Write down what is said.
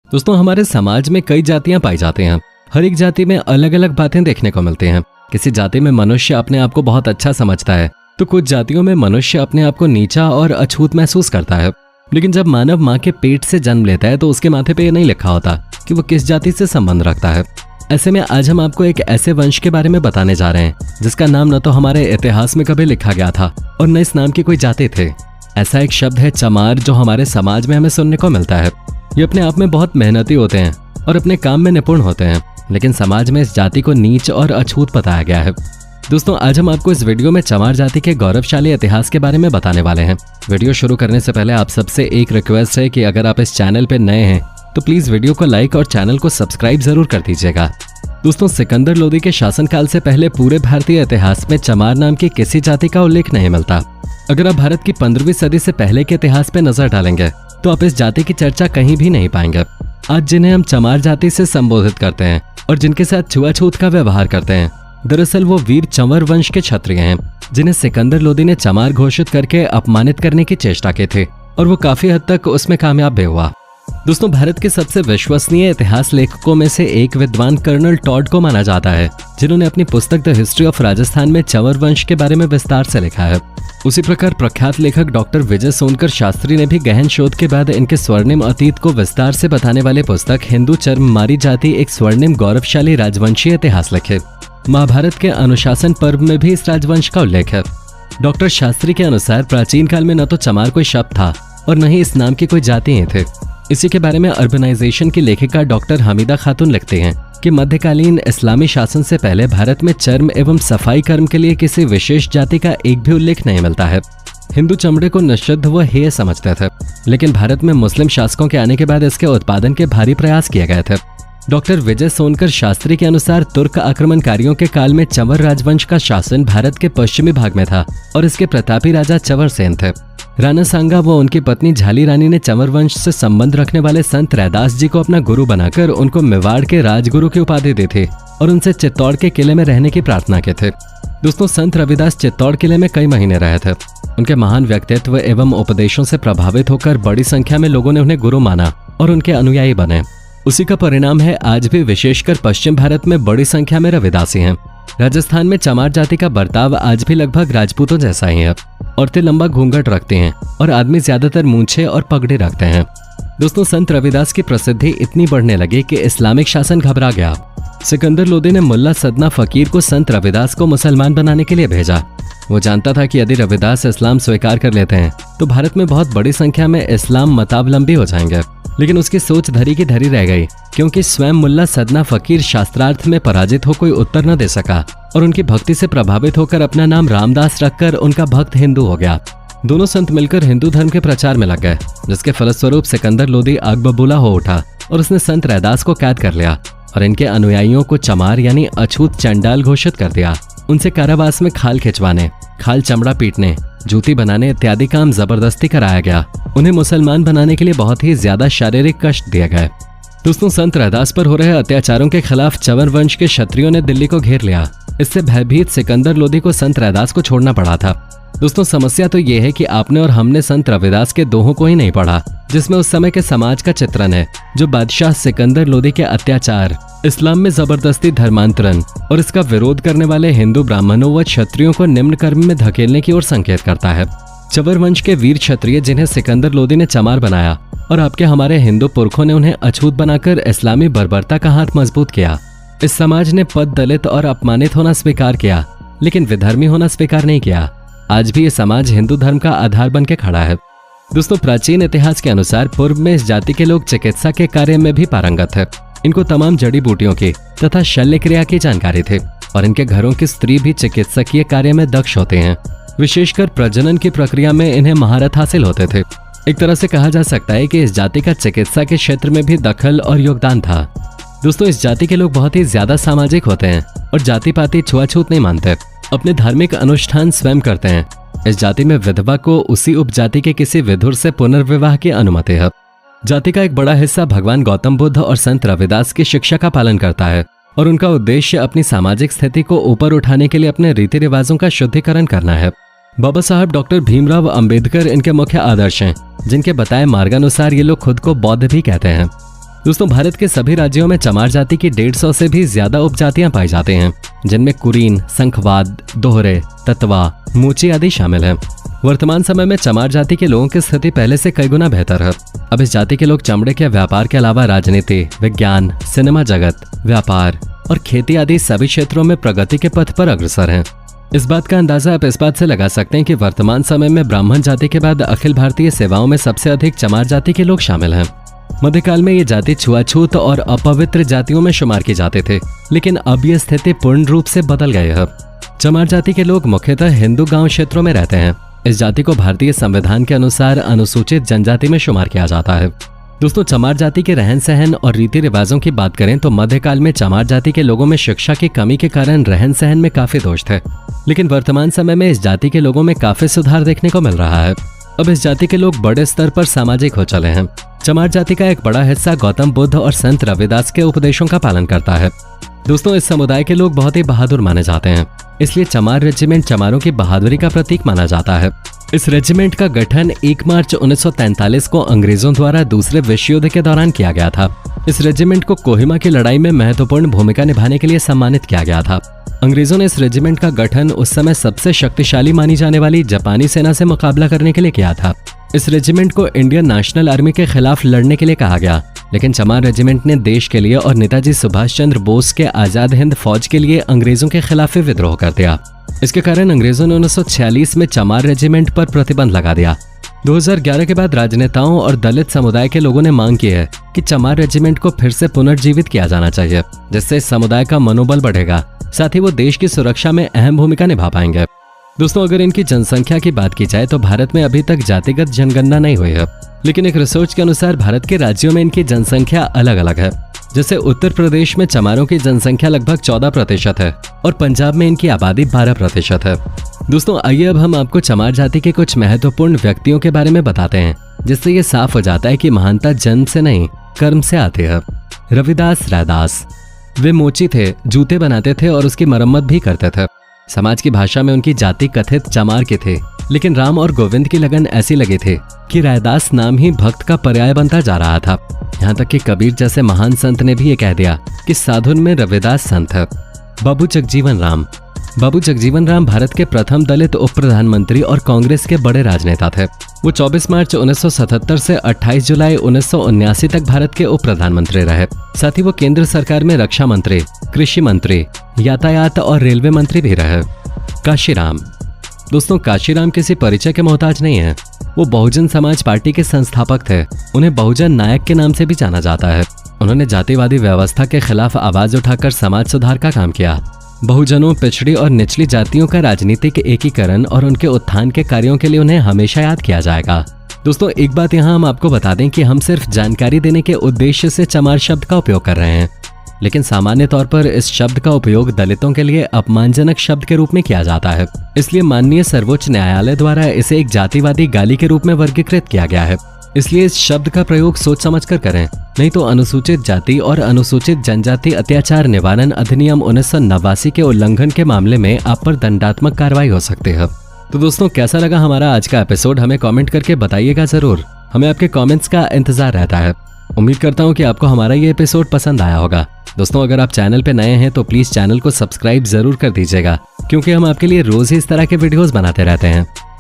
दोस्तों, हमारे समाज में कई जातियां पाई जाती हैं। हर एक जाति में अलग अलग बातें देखने को मिलती हैं। किसी जाति में मनुष्य अपने आप को बहुत अच्छा समझता है, तो कुछ जातियों में मनुष्य अपने आप को नीचा और अछूत महसूस करता है। लेकिन जब मानव माँ के पेट से जन्म लेता है तो उसके माथे पे ये नहीं लिखा होता कि वो किस जाति से संबंध रखता है। ऐसे में आज हम आपको एक ऐसे वंश के बारे में बताने जा रहे हैं जिसका नाम न तो हमारे इतिहास में कभी लिखा गया था और न इस नाम की कोई जाति थे। ऐसा एक शब्द है चमार, जो हमारे समाज में हमें सुनने को मिलता है। ये अपने आप में बहुत मेहनती होते हैं और अपने काम में निपुण होते हैं, लेकिन समाज में इस जाति को नीच और अछूत बताया गया है। दोस्तों, आज हम आपको इस वीडियो में चमार जाति के गौरवशाली इतिहास के बारे में बताने वाले हैं। वीडियो शुरू करने से पहले आप सबसे एक रिक्वेस्ट है कि अगर आप इस चैनल पे नए हैं तो प्लीज वीडियो को लाइक और चैनल को सब्सक्राइब जरूर कर दीजिएगा। दोस्तों, सिकंदर लोदी के शासनकाल से पहले पूरे भारतीय इतिहास में चमार नाम की किसी जाति का उल्लेख नहीं मिलता। अगर आप भारत की 15वीं सदी से पहले के इतिहास पे नजर डालेंगे तो आप इस जाति की चर्चा कहीं भी नहीं पाएंगे। आज जिन्हें हम चमार जाति से संबोधित करते हैं और जिनके साथ छुआछूत का व्यवहार करते हैं, दरअसल वो वीर चंवर वंश के क्षत्रिय हैं, जिन्हें सिकंदर लोदी ने चमार घोषित करके अपमानित करने की चेष्टा की थी और वो काफी हद तक उसमें कामयाब भी हुआ। दोस्तों, भारत के सबसे विश्वसनीय इतिहास लेखकों में से एक विद्वान कर्नल टॉड को माना जाता है, जिन्होंने अपनी पुस्तक द हिस्ट्री ऑफ राजस्थान में चंवर वंश के बारे में विस्तार से लिखा है। उसी प्रकार प्रख्यात लेखक डॉक्टर विजय सोनकर शास्त्री ने भी गहन शोध के बाद इनके स्वर्णिम अतीत को विस्तार से बताने वाले पुस्तक हिंदू चर्ममारी जाति एक स्वर्णिम गौरवशाली राजवंशीय इतिहास लिखे। महाभारत के अनुशासन पर्व में भी इस राजवंश का उल्लेख है। डॉक्टर शास्त्री के अनुसार प्राचीन काल में न तो चमार कोई शब्द था और न ही इस नाम की कोई जाति थे। इसी के बारे में अर्बनाइजेशन की लेखिका डॉक्टर हमीदा खातून लिखते हैं कि मध्यकालीन इस्लामी शासन से पहले भारत में चर्म एवं सफाई कर्म के लिए किसी विशेष जाति का एक भी उल्लेख नहीं मिलता है। हिंदू चमड़े को निषिद्ध व हेय समझते थे, लेकिन भारत में मुस्लिम शासकों के आने के बाद इसके उत्पादन के भारी प्रयास किए गए थे। डॉक्टर विजय सोनकर शास्त्री के अनुसार तुर्क आक्रमणकारियों के काल में चंवर राजवंश का शासन भारत के पश्चिमी भाग में था और इसके प्रतापी राजा चंवर सेन थे। राणा सांगा व उनकी पत्नी झाली रानी ने चंवर वंश से संबंध रखने वाले संत रैदास जी को अपना गुरु बनाकर उनको मेवाड़ के राजगुरु की उपाधि दी थी और उनसे चित्तौड़ के किले में रहने की प्रार्थना की थी। दोस्तों, संत रविदास चित्तौड़ किले में कई महीने रहे थे। उनके महान व्यक्तित्व एवं उपदेशों से प्रभावित होकर बड़ी संख्या में लोगों ने उन्हें गुरु माना और उनके अनुयायी बने। उसी का परिणाम है आज भी विशेषकर पश्चिम भारत में बड़ी संख्या में रविदासी हैं। राजस्थान में चमार जाति का बर्ताव आज भी लगभग राजपूतों जैसा ही है। औरतें लंबा घूंघट रखती हैं और आदमी ज्यादातर मूंछें और पगड़ी रखते हैं। दोस्तों, संत रविदास की प्रसिद्धि इतनी बढ़ने लगी कि इस्लामिक शासन घबरा गया। सिकंदर लोदी ने मुल्ला सदना फकीर को संत रविदास को मुसलमान बनाने के लिए भेजा। वो जानता था कि यदि रविदास इस्लाम स्वीकार कर लेते हैं तो भारत में बहुत बड़ी संख्या में इस्लाम मतावलंबी हो जाएंगे, लेकिन उसकी सोच धरी की धरी रह गई, क्योंकि स्वयं मुल्ला सदना फकीर शास्त्रार्थ में पराजित हो कोई उत्तर न दे सका और उनकी भक्ति से प्रभावित होकर अपना नाम रामदास रखकर उनका भक्त हिंदू हो गया। दोनों संत मिलकर हिंदू धर्म के प्रचार में लग गए, जिसके फलस्वरूप सिकंदर लोदी आग बबूला हो उठा और उसने संत रैदास को कैद कर लिया और इनके अनुयायियों को चमार यानी अछूत चंडाल घोषित कर दिया। उनसे कारावास में खाल खिंचवाने, खाल चमड़ा पीटने, जूती बनाने इत्यादि काम जबरदस्ती कराया गया। उन्हें मुसलमान बनाने के लिए बहुत ही ज्यादा शारीरिक कष्ट दिए गए। दोस्तों, संत रैदास पर हो रहे अत्याचारों के खिलाफ चंवर वंश के क्षत्रियों ने दिल्ली को घेर लिया। इससे भयभीत सिकंदर लोदी को संत रैदास को छोड़ना पड़ा था। दोस्तों, समस्या तो ये है कि आपने और हमने संत रविदास के दोहों को ही नहीं पढ़ा, जिसमें उस समय के समाज का चित्रण है, जो बादशाह सिकंदर लोदी के अत्याचार, इस्लाम में जबरदस्ती धर्मांतरण और इसका विरोध करने वाले हिंदू ब्राह्मणों व क्षत्रियों को निम्न कर्म में धकेलने की ओर संकेत करता है। चंवर वंश के वीर क्षत्रिय जिन्हें सिकंदर लोदी ने चमार बनाया और आपके हमारे हिंदू पुरखों ने उन्हें अछूत बनाकर इस्लामी बर्बरता का हाथ मजबूत किया। इस समाज ने पद दलित और अपमानित होना स्वीकार किया, लेकिन विधर्मी होना स्वीकार नहीं किया। आज भी ये समाज हिंदू धर्म का आधार बन के खड़ा है। दोस्तों, प्राचीन इतिहास के अनुसार पूर्व में इस जाति के लोग चिकित्सा के कार्य में भी पारंगत है। इनको तमाम जड़ी बूटियों की तथा शल्य क्रिया की जानकारी थी और इनके घरों की स्त्री भी चिकित्सकीय कार्य में दक्ष होते हैं। विशेषकर प्रजनन की प्रक्रिया में इन्हें महारत हासिल होते थे। एक तरह से कहा जा सकता है कि इस जाति का चिकित्सा के क्षेत्र में भी दखल और योगदान था। दोस्तों, इस जाति के लोग बहुत ही ज्यादा सामाजिक होते हैं और जाति पाति छुआछूत नहीं मानते। अपने धार्मिक अनुष्ठान स्वयं करते हैं। इस जाति में विधवा को उसी उपजाति के किसी विधुर से पुनर्विवाह की अनुमति है। जाति का एक बड़ा हिस्सा भगवान गौतम बुद्ध और संत रविदास की शिक्षा का पालन करता है और उनका उद्देश्य अपनी सामाजिक स्थिति को ऊपर उठाने के लिए अपने रीति रिवाजों का शुद्धिकरण करना है। बाबा साहब डॉक्टर भीमराव अंबेडकर इनके मुख्य आदर्श हैं, जिनके बताए मार्गानुसार ये लोग खुद को बौद्ध भी कहते हैं। दोस्तों भारत के सभी राज्यों में चमार जाति की 150 से भी ज्यादा उपजातियां पाई जाती हैं, जिनमें कुरीन, संखवाद, दोहरे, ततवा, मूची आदि शामिल हैं। वर्तमान समय में चमार जाति के लोगों की स्थिति पहले से कई गुना बेहतर है। अब इस जाति के लोग चमड़े के व्यापार के अलावा राजनीति, विज्ञान, सिनेमा जगत, व्यापार और खेती आदि सभी क्षेत्रों में प्रगति के पथ पर अग्रसर हैं। इस बात का अंदाजा आप इस बात से लगा सकते हैं कि वर्तमान समय में ब्राह्मण जाति के बाद अखिल भारतीय सेवाओं में सबसे अधिक चमार जाति के लोग शामिल हैं। मध्यकाल में ये जाति छुआछूत और अपवित्र जातियों में शुमार की जाते थे, लेकिन अब यह स्थिति पूर्ण रूप से बदल गई है। चमार जाति के लोग मुख्यतः हिंदू गांव क्षेत्रों में रहते हैं। इस जाति को भारतीय संविधान के अनुसार अनुसूचित जनजाति में शुमार किया जाता है। दोस्तों चमार जाति के रहन सहन और रीति रिवाजों की बात करें तो मध्यकाल में चमार जाति के लोगों में शिक्षा की कमी के कारण रहन सहन में काफी दोष थे, लेकिन वर्तमान समय में इस जाति के लोगों में काफी सुधार देखने को मिल रहा है। अब इस जाति के लोग बड़े स्तर पर सामाजिक हो चले हैं। चमार जाति का एक बड़ा हिस्सा गौतम बुद्ध और संत रविदास के उपदेशों का पालन करता है। दोस्तों इस समुदाय के लोग बहुत ही बहादुर माने जाते हैं, इसलिए चमार रेजिमेंट चमारों की बहादुरी का प्रतीक माना जाता है। इस रेजिमेंट का गठन 1 मार्च 1943 को अंग्रेजों द्वारा दूसरे विश्व युद्ध के दौरान किया गया था। इस रेजिमेंट को कोहिमा की लड़ाई में महत्वपूर्ण भूमिका निभाने के लिए सम्मानित किया गया था। अंग्रेजों ने इस रेजिमेंट का गठन उस समय सबसे शक्तिशाली मानी जाने वाली जापानी सेना से मुकाबला करने के लिए किया था। इस रेजिमेंट को इंडियन नेशनल आर्मी के खिलाफ लड़ने के लिए कहा गया, लेकिन चमार रेजिमेंट ने देश के लिए और नेताजी सुभाष चंद्र बोस के आजाद हिंद फौज के लिए अंग्रेजों के खिलाफ विद्रोह कर दिया। इसके कारण अंग्रेजों ने 1946 में चमार रेजिमेंट पर प्रतिबंध लगा दिया। 2011 के बाद राजनेताओं और दलित समुदाय के लोगों ने मांग की है कि चमार रेजिमेंट को फिर से पुनर्जीवित किया जाना चाहिए, जिससे समुदाय का मनोबल बढ़ेगा, साथ ही वो देश की सुरक्षा में अहम भूमिका निभा पाएंगे। दोस्तों अगर इनकी जनसंख्या की बात की जाए तो भारत में अभी तक जातिगत जनगणना नहीं हुई है, लेकिन एक रिसर्च के अनुसार भारत के राज्यों में इनकी जनसंख्या अलग अलग है। जैसे उत्तर प्रदेश में चमारों की जनसंख्या लगभग 14% है और पंजाब में इनकी आबादी 12% है। दोस्तों आइए अब हम आपको चमार जाति के कुछ महत्वपूर्ण व्यक्तियों के बारे में बताते हैं, जिससे ये साफ हो जाता है कि महानता जन्म से नहीं कर्म से आती है। रविदास रैदास, वे मोची थे, जूते बनाते थे और उसकी मरम्मत भी करते थे। समाज की भाषा में उनकी जाति कथित चमार के थे, लेकिन राम और गोविंद की लगन ऐसी लगी थी कि रैदास नाम ही भक्त का पर्याय बनता जा रहा था। यहाँ तक कि कबीर जैसे महान संत ने भी ये कह दिया कि साधुन में रविदास संत है। बाबू जगजीवन राम, बाबू जगजीवन राम भारत के प्रथम दलित उप प्रधानमंत्री और कांग्रेस के बड़े राजनेता थे। वो 24 मार्च 1977 से 28 जुलाई 1979 तक भारत के उप प्रधानमंत्री रहे। साथ ही वो केंद्र सरकार में रक्षा मंत्री, कृषि मंत्री, यातायात और रेलवे मंत्री भी रहे। काशीराम, दोस्तों काशीराम किसी परिचय के मोहताज नहीं है। वो बहुजन समाज पार्टी के संस्थापक थे। उन्हें बहुजन नायक के नाम से भी जाना जाता है। उन्होंने जातिवादी व्यवस्था के खिलाफ आवाज उठाकर समाज सुधार का काम किया। बहुजनों, पिछड़ी और निचली जातियों का राजनीतिक एकीकरण और उनके उत्थान के कार्यों के लिए उन्हें हमेशा याद किया जाएगा। दोस्तों एक बात यहाँ हम आपको बता दें कि हम सिर्फ जानकारी देने के उद्देश्य से चमार शब्द का उपयोग कर रहे हैं, लेकिन सामान्य तौर पर इस शब्द का उपयोग दलितों के लिए अपमानजनक शब्द के रूप में किया जाता है। इसलिए माननीय सर्वोच्च न्यायालय द्वारा इसे एक जातिवादी गाली के रूप में वर्गीकृत किया गया है। इसलिए इस शब्द का प्रयोग सोच समझकर करें, नहीं तो अनुसूचित जाति और अनुसूचित जनजाति अत्याचार निवारण अधिनियम 1989 के उल्लंघन के मामले में आप पर दंडात्मक कार्रवाई हो सकती है। तो दोस्तों कैसा लगा हमारा आज का एपिसोड, हमें कमेंट करके बताइएगा जरूर। हमें आपके कमेंट्स का इंतजार रहता है। उम्मीद करता हूँ कि आपको हमारा ये एपिसोड पसंद आया होगा। दोस्तों अगर आप चैनल पे नए हैं तो प्लीज चैनल को सब्सक्राइब जरूर कर दीजिएगा, क्योंकि हम आपके लिए रोज ही इस तरह के वीडियोस बनाते रहते हैं।